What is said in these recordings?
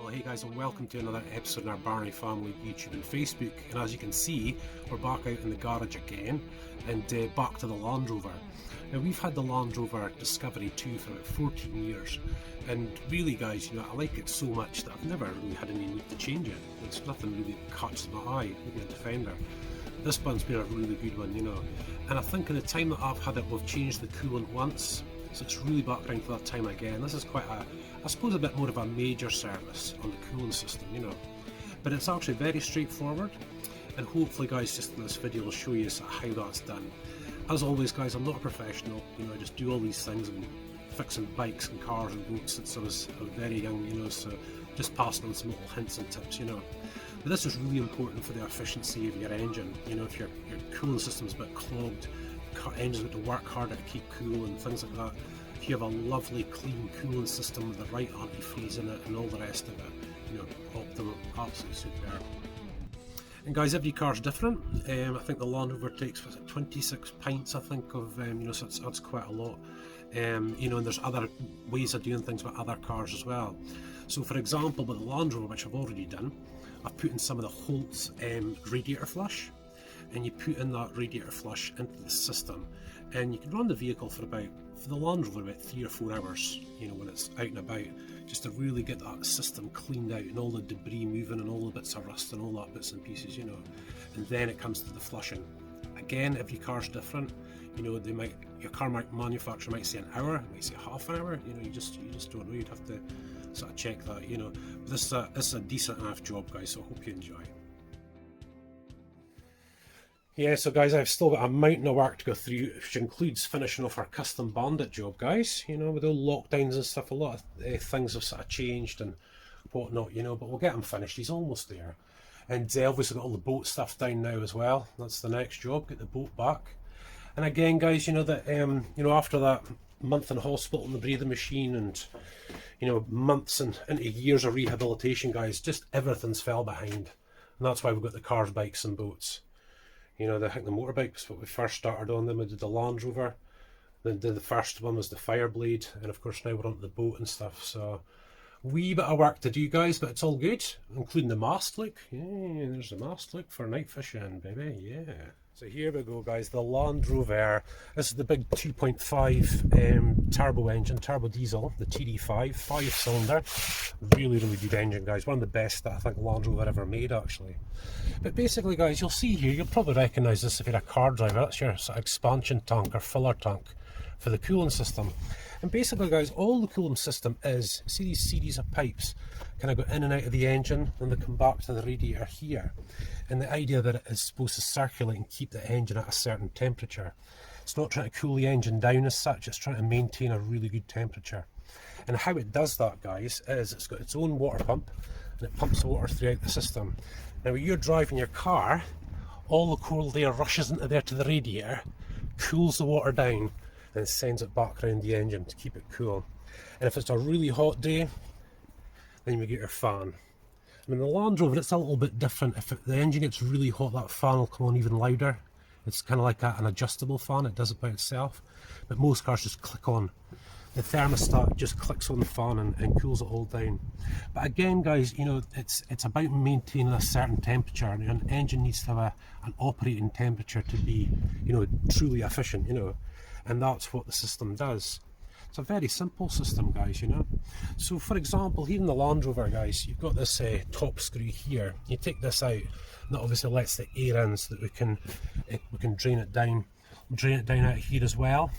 Well, hey guys, and welcome to another episode in our Birnie Family YouTube and Facebook. And as you can see, we're back out in the garage again and back to the Land Rover. Now, we've had the Land Rover Discovery 2 for about 14 years, and really guys, I like it so much that I've never really had any need to change it. There's nothing really that catches my eye, maybe a Defender. This one's been a really good one, and I think in the time that I've had it, we've changed the coolant once, so it's really back around to that time again. This is quite I suppose a bit more of a major service on the cooling system, but it's actually very straightforward, and hopefully guys, just in this video I'll show you how that's done. As always guys, I'm not a professional, I just do all these things and fixing bikes and cars and boats since I was very young, so just passing on some little hints and tips, But this is really important for the efficiency of your engine, if your cooling system's a bit clogged, engine's got to work harder to keep cool and things like that. If you have a lovely clean cooling system with the right antifreeze in it and all the rest of it, optimum, absolutely superb. And guys, every car's different. I think the Land Rover takes 26 pints, I think, of so that's quite a lot. And there's other ways of doing things with other cars as well. So for example, with the Land Rover, which I've already done, I've put in some of the Holt's radiator flush, and you put in that radiator flush into the system, and you can run the vehicle for the Land Rover about 3 or 4 hours, when it's out and about, just to really get that system cleaned out and all the debris moving and all the bits of rust and all that bits and pieces, and then it comes to the flushing. Again, every car's different, your car manufacturer might say an hour, it might say half an hour, you just don't know. You'd have to sort of check that, but this is a decent enough job guys, so I hope you enjoy. Yeah, so guys, I've still got a mountain of work to go through, which includes finishing off our custom bandit job, guys. With all lockdowns and stuff, a lot of things have sort of changed and whatnot, but we'll get him finished. He's almost there. And obviously got all the boat stuff down now as well. That's the next job, get the boat back. And again, guys, that after that month in hospital and the breathing machine and months and into years of rehabilitation, guys, just everything's fell behind. And that's why we've got the cars, bikes and boats. I think the motorbikes, what we first started on them, we did the Land Rover, then the first one was the Fireblade, and of course now we're on the boat and stuff, so wee bit of work to do guys, but it's all good, including the mast look. Yeah, there's the mast look for night fishing, baby, yeah. So here we go guys, the Land Rover. This is the big 2.5 turbo engine, turbo diesel, the TD5, 5-cylinder. Really good engine guys, one of the best that I think Land Rover ever made actually. But basically guys, you'll see here, you'll probably recognise this if you're a car driver, that's your sort of expansion tank or filler tank for the cooling system. And basically guys, all the cooling system is, see these series of pipes kind of go in and out of the engine and they come back to the radiator here. And the idea that it is supposed to circulate and keep the engine at a certain temperature. It's not trying to cool the engine down as such, it's trying to maintain a really good temperature. And how it does that guys is it's got its own water pump and it pumps water throughout the system. Now when you're driving your car, all the cold air rushes into there to the radiator, cools the water down and sends it back around the engine to keep it cool. And if it's a really hot day, then you get your fan. I mean, the Land Rover, it's a little bit different. If the engine gets really hot, that fan will come on even louder. It's kind of like an adjustable fan, it does it by itself. But most cars just click on. The thermostat just clicks on the fan and cools it all down. But again guys, it's about maintaining a certain temperature, and an engine needs to have an operating temperature to be, truly efficient, and that's what the system does. It's a very simple system guys, So for example, here in the Land Rover guys, you've got this top screw here. You take this out, and that obviously lets the air in so that we can drain it down out here as well,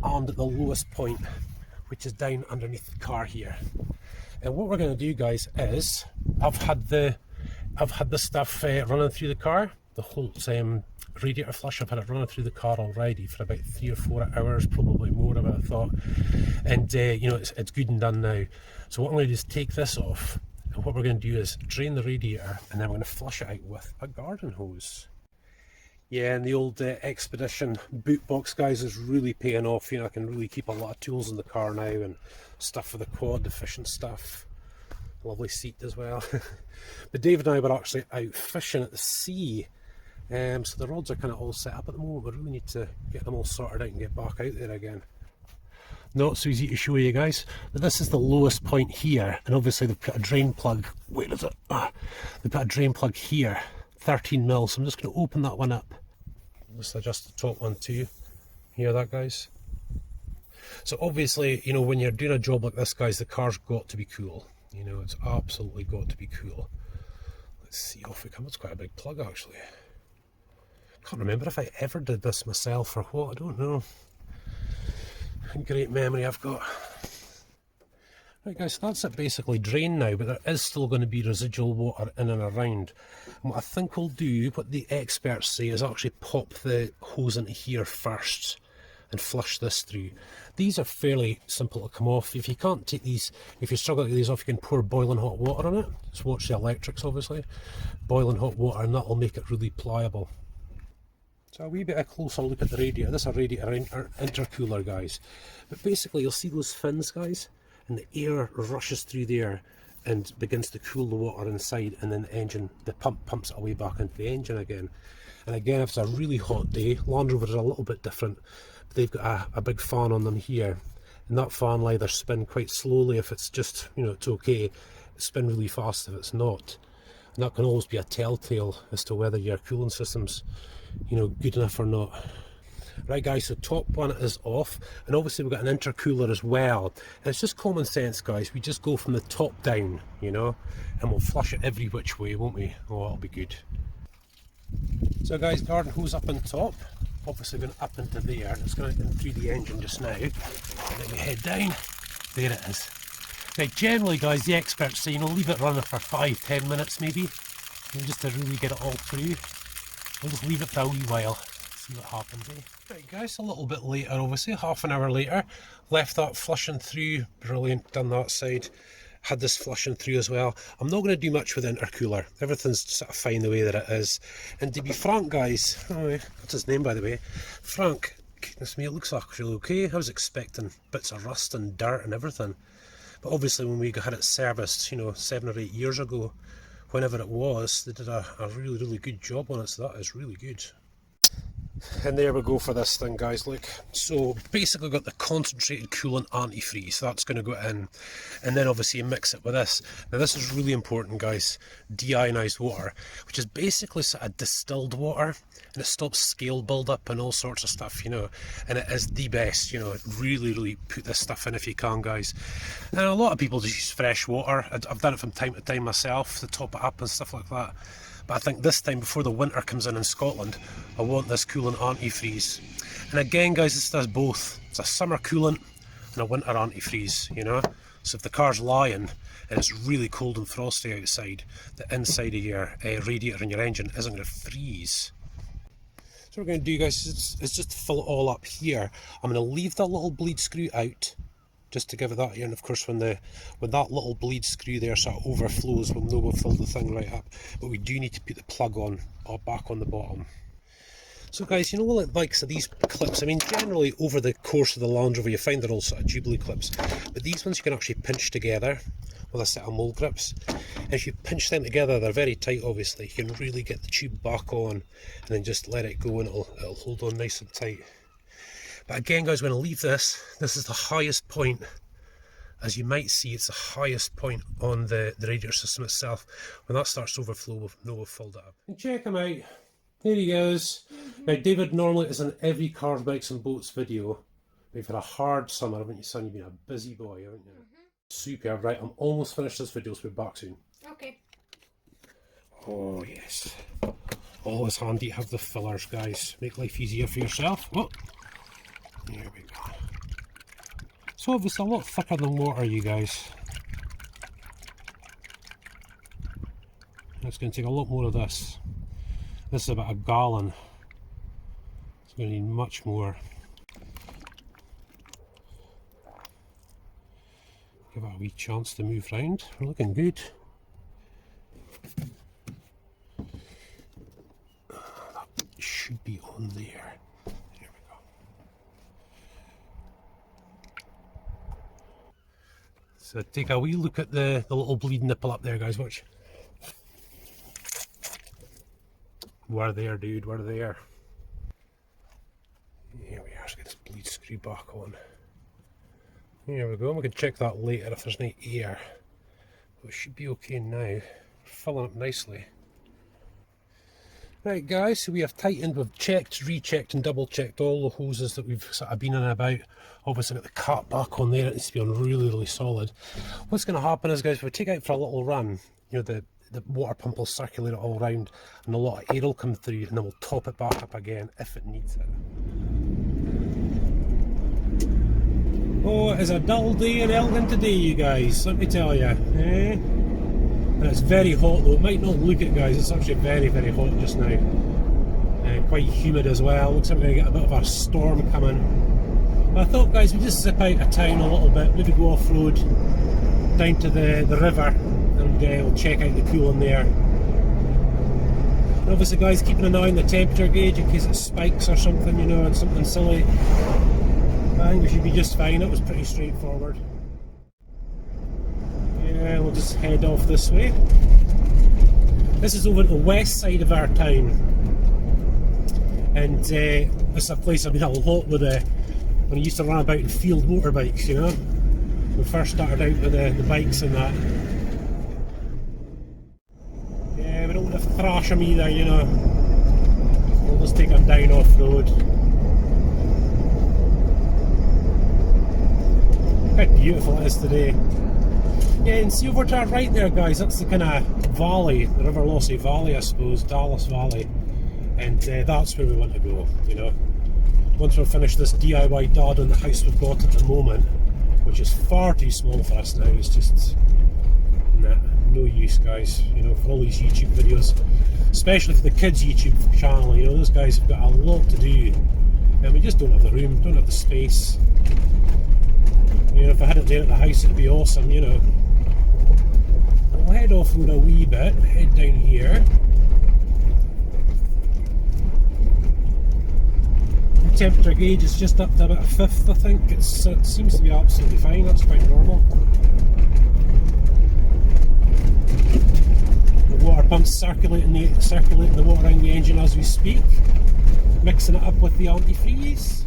and at the lowest point, which is down underneath the car here. And what we're going to do guys is, I've had this stuff running through the car, the Holt's radiator flush. I've had it running through the car already for about 3 or 4 hours, probably more of it I thought, and it's good and done now. So what I'm going to do is take this off, and what we're going to do is drain the radiator, and then we're going to flush it out with a garden hose. Yeah, and the old Expedition boot box guys is really paying off. I can really keep a lot of tools in the car now and stuff for the quad, the fishing stuff. Lovely seat as well. But Dave and I were actually out fishing at the sea. So the rods are kind of all set up at the moment. We really need to get them all sorted out and get back out there again. Not so easy to show you guys, but this is the lowest point here, and obviously they've put a drain plug, where is it? They put a drain plug here, 13 mil, so I'm just going to open that one up. Let's adjust the top one too. Hear that, guys? So obviously, you know, when you're doing a job like this, guys, the car's got to be cool. You know, it's absolutely got to be cool. Let's see, off we come. It's quite a big plug, actually. Can't remember if I ever did this myself or what, I don't know. Great memory I've got. Right guys, so that's it basically drained now, but there is still going to be residual water in and around. And what I think we'll do, what the experts say, is actually pop the hose into here first and flush this through. These are fairly simple to come off. If you can't take these, if you're struggling to get these off, you can pour boiling hot water on it. Just watch the electrics obviously. Boiling hot water, and that'll make it really pliable. So a wee bit of a closer look at the radiator. This is a radiator intercooler, guys. But basically you'll see those fins, guys, and the air rushes through there and begins to cool the water inside, and then the engine, the pump pumps it away back into the engine again. And again, if it's a really hot day, Land Rovers are a little bit different. But they've got a big fan on them here, and that fan will either spin quite slowly if it's just, you know, it's okay, spin really fast if it's not. And that can always be a telltale as to whether your cooling system's, you know, good enough or not. Right guys, so top one is off, and obviously we've got an intercooler as well. And it's just common sense, guys, we just go from the top down, you know, and we'll flush it every which way, won't we? Oh, that'll be good. So guys, garden hose up on top, obviously going up into there, it's going in through the engine just now, and then we head down, there it is. Now generally guys, the experts say, you know, leave it running for 5-10 minutes maybe, just to really get it all through. We'll just leave it for a wee while, see what happens, eh? Right guys, a little bit later obviously, half an hour later, left that flushing through, brilliant, done that side, had this flushing through as well. I'm not going to do much with the intercooler, everything's sort of fine the way that it is. And to be frank guys, what's his name by the way? Frank, goodness me, it looks actually okay. I was expecting bits of rust and dirt and everything. But obviously when we had it serviced, you know, 7 or 8 years ago, whenever it was, they did a really good job on it, so that is really good. And there we go for this thing guys, look. So basically got the concentrated coolant antifreeze, that's going to go in, and then obviously you mix it with this. Now this is really important guys, deionized water, which is basically sort of distilled water, and it stops scale build-up and all sorts of stuff, you know, and it is the best, you know, really put this stuff in if you can guys. And a lot of people just use fresh water, I've done it from time to time myself to top it up and stuff like that. But I think this time, before the winter comes in Scotland, I want this coolant antifreeze. And again guys, this does both. It's a summer coolant and a winter antifreeze, you know. So if the car's lying and it's really cold and frosty outside, the inside of your radiator in your engine isn't going to freeze. So what we're going to do guys is just fill it all up here. I'm going to leave that little bleed screw out, just to give it that here, and of course when that little bleed screw there sort of overflows, we'll know we've filled the thing right up. But we do need to put the plug on, or back on the bottom. So guys, you know what, like so these clips, I mean generally over the course of the Land Rover you find they're all sort of Jubilee clips, but these ones you can actually pinch together with a set of mole grips. And if you pinch them together, they're very tight obviously, you can really get the tube back on and then just let it go and it'll hold on nice and tight. But again guys, we're going to leave this. This is the highest point. As you might see, it's the highest point on the radiator system itself. When that starts to overflow, we'll know we've filled it up. And check him out. There he goes. Now David normally is in every cars, bikes and boats video. We've had a hard summer, haven't you son? You've been a busy boy, haven't you? Superb. Right, I'm almost finished this video, so we're back soon. Okay. Oh yes. Always handy to have the fillers, guys. Make life easier for yourself. Oh. There we go. So obviously a lot thicker than water, you guys. It's going to take a lot more of this. This is about 1 gallon. It's going to need much more. Give it a wee chance to move round. We're looking good. That should be on there. So take a wee look at the little bleed nipple up there, guys, watch. We're there, dude, we're there. Here we are, let's get this bleed screw back on. Here we go, we can check that later if there's any air. But it should be okay now. Filling up nicely. Right guys, so we have tightened, we've checked, rechecked and double checked all the hoses that we've sort of been in and about. Obviously got the cap back on there, it needs to be on really solid. What's going to happen is guys, if we take it out for a little run, you know, the water pump will circulate it all around and a lot of air will come through, and then we'll top it back up again if it needs it. Oh, it is a dull day in Elgin today, you guys, let me tell you. And it's very hot though, it might not look it guys, it's actually very hot just now. Quite humid as well, looks like we're going to get a bit of a storm coming. But I thought guys we'd just zip out of town a little bit, maybe go off road down to the river and we'll check out the pool in there. And obviously guys, keeping an eye on the temperature gauge in case it spikes or something, you know, and something silly. I think we should be just fine, it was pretty straightforward. Yeah, we'll just head off this way. This is over at the west side of our town, and this is a place I've been a lot with when I used to run about in field motorbikes, you know. We first started out with the bikes and that. Yeah, we don't want to thrash them either, you know. We'll just take them down off road. How beautiful it is today. Yeah, and see over to our right there guys, that's the kind of valley, the River Lossy Valley I suppose, Dallas Valley, and that's where we want to go, you know. Once we've finished this DIY dad on the house we've got at the moment, which is far too small for us now, it's just no use guys, you know, for all these YouTube videos, especially for the kids YouTube channel, you know, those guys have got a lot to do, and we just don't have the room, don't have the space. You know, if I had it there at the house it'd be awesome, you know. We'll head off road a wee bit, head down here. The temperature gauge is just up to about a fifth, I think. It seems to be absolutely fine, that's quite normal. The water pump's circulating the water around the engine as we speak, mixing it up with the antifreeze.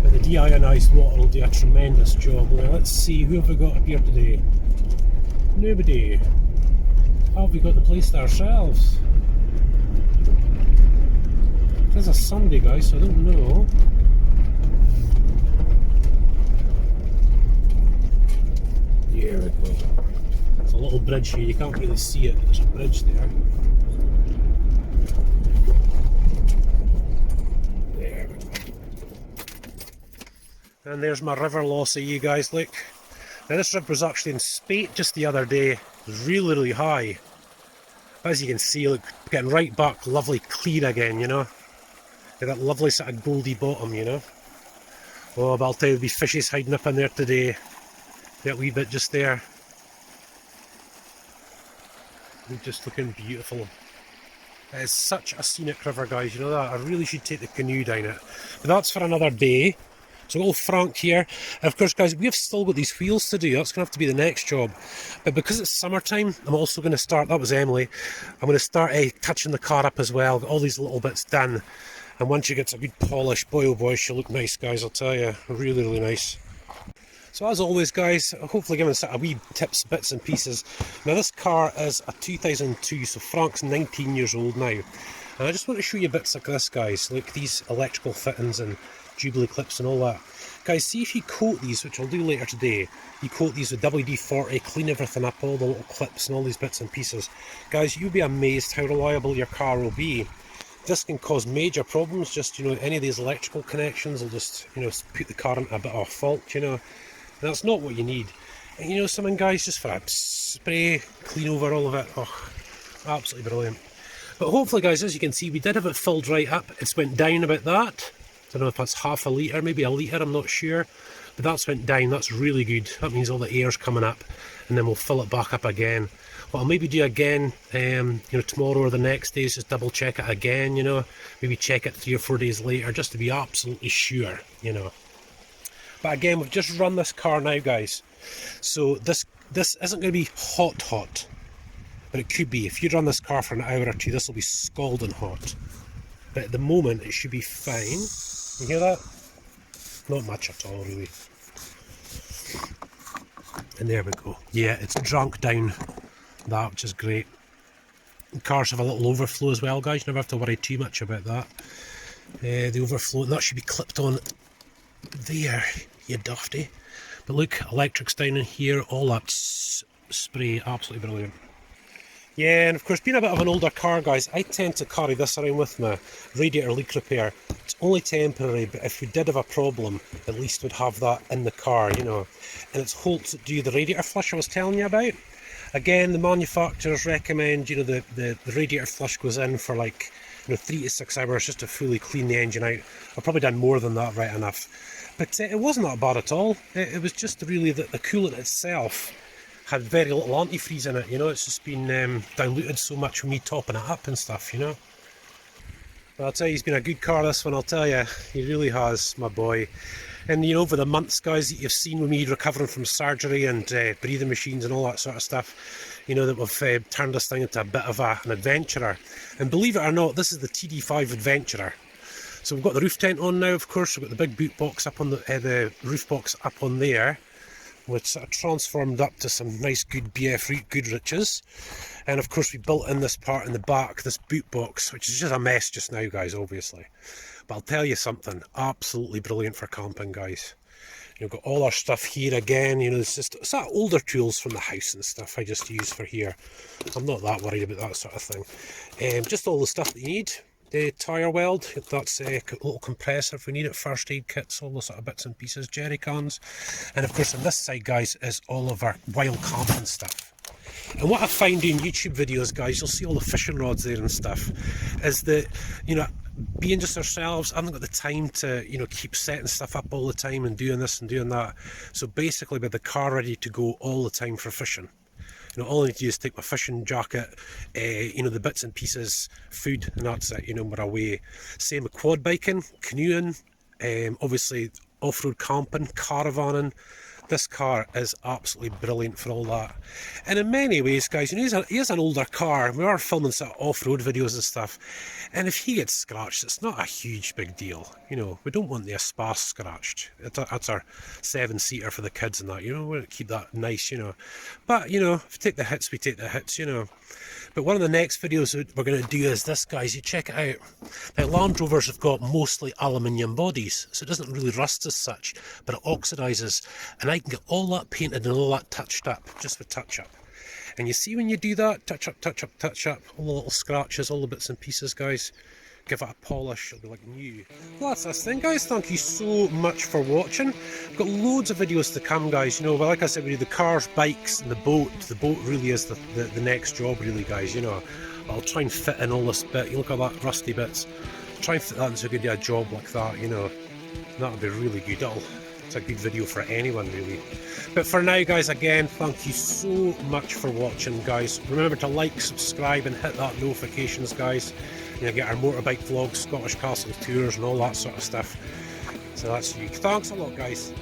The deionised water will do a tremendous job. Now let's see, who have we got up here today? Nobody. How have we got the place to ourselves? It is a Sunday guys, so I don't know. There we go. There's a little bridge here, you can't really see it, but there's a bridge there. And there's my River Lossy, you guys, look. Now this river was actually in spate just the other day. It was really high. As you can see, look, getting right back, lovely clear again, you know. Got that lovely sort of goldy bottom, you know. Oh, but I'll tell you, there'll be fishes hiding up in there today. That wee bit just there. They're just looking beautiful. It is such a scenic river, guys, you know that. I really should take the canoe down it. But that's for another day. So old Frank here, and of course guys, we've still got these wheels to do, that's going to have to be the next job. But because it's summertime, I'm also going to start, that was Emily, I'm going to start touching the car up as well, get all these little bits done. And once she gets a good polish, boy oh boy, she'll look nice guys, I'll tell you, really nice. So as always guys, hopefully giving us a wee tips, bits and pieces. Now this car is a 2002, so Frank's 19 years old now. And I just want to show you bits like this guys, like these electrical fittings and Jubilee clips and all that. Guys, see if you coat these, which I'll do later today, you coat these with WD-40, clean everything up, all the little clips and all these bits and pieces. Guys, you'll be amazed how reliable your car will be. This can cause major problems, just, you know, any of these electrical connections will just, you know, put the car into a bit of a fault, you know. And that's not what you need. And you know something guys, just for a spray, clean over all of it, oh, absolutely brilliant. But hopefully guys, as you can see, we did have it filled right up. It's went down about that. I don't know if that's half a litre, maybe a litre, I'm not sure. But that's went down, that's really good. That means all the air's coming up, and then we'll fill it back up again. What I'll maybe do again, you know, tomorrow or the next day is just double check it again, you know. Maybe check it 3 or 4 days later, just to be absolutely sure, you know. But again, we've just run this car now, guys. So this isn't going to be hot, but it could be. If you run this car for an hour or two, this will be scalding hot. But at the moment, it should be fine. You hear that? Not much at all, really. And there we go. Yeah, it's drunk down that, which is great. The cars have a little overflow as well, guys. You never have to worry too much about that. The overflow, and that should be clipped on there, you dafty. But look, electrics down in here, all that spray, absolutely brilliant. Yeah, and of course, being a bit of an older car, guys, I tend to carry this around with me. Radiator leak repair. It's only temporary, but if we did have a problem, at least we'd have that in the car, you know. And it's Holt's that do the radiator flush I was telling you about. Again, the manufacturers recommend, you know, the radiator flush goes in for like, you know, 3 to 6 hours just to fully clean the engine out. I've probably done more than that, right enough. But it wasn't that bad at all. It was just really that the coolant itself had very little antifreeze in it, you know. It's just been diluted so much with me topping it up and stuff, you know. But I'll tell you, he's been a good car, this one, I'll tell you. He really has, my boy. And, you know, over the months, guys, that you've seen with me recovering from surgery and breathing machines and all that sort of stuff, you know, that we've turned this thing into a bit of an adventurer. And believe it or not, this is the TD5 Adventurer. So we've got the roof tent on now, of course. We've got the big boot box up on the roof box up on there, which sort of transformed up to some nice good BF good riches. And of course we built in this part in the back, this boot box, which is just a mess just now, guys, obviously. But I'll tell you something, absolutely brilliant for camping, guys. You've got all our stuff here again, you know, it's just sort of older tools from the house and stuff I just use for here. I'm not that worried about that sort of thing. Just all the stuff that you need. The tyre weld, that's a little compressor if we need it, first aid kits, all those sort of bits and pieces, jerry cans. And of course on this side, guys, is all of our wild camping stuff. And what I find doing YouTube videos, guys, you'll see all the fishing rods there and stuff, is that, you know, being just ourselves, I haven't got the time to, you know, keep setting stuff up all the time and doing this and doing that. So basically with the car ready to go all the time for fishing. You know, all I need to do is take my fishing jacket, you know, the bits and pieces, food, and that's it, you know, we're away. Same with quad biking, canoeing, obviously off-road camping, caravanning. This car is absolutely brilliant for all that. And in many ways, guys, you know, he is an older car. We are filming sort of off-road videos and stuff. And if he gets scratched, it's not a huge big deal. You know, we don't want the Espas scratched. That's our 7-seater for the kids and that, you know. We want to keep that nice, you know. But, you know, if we take the hits, we take the hits, you know. But one of the next videos that we're going to do is this, guys. You check it out. Now, Land Rovers have got mostly aluminium bodies, so it doesn't really rust as such, but it oxidises. And I can get all that painted and all that touched up, just with touch-up. And you see when you do that, touch up, all the little scratches, all the bits and pieces, guys. Give it a polish, it'll be like new. Well, that's this thing, guys. Thank you so much for watching. We've got loads of videos to come, guys. You know, but like I said, we do the cars, bikes, and the boat. The boat really is the next job, really, guys. You know, I'll try and fit in all this bit. You look at that rusty bits. Try and fit that in so we can do a job like that, you know. That would be really good. It's a good video for anyone, really. But for now, guys, again, thank you so much for watching, guys. Remember to like, subscribe, and hit that notifications, guys. You know, get our motorbike vlogs, Scottish Castles tours, and all that sort of stuff. So that's you. Thanks a lot, guys.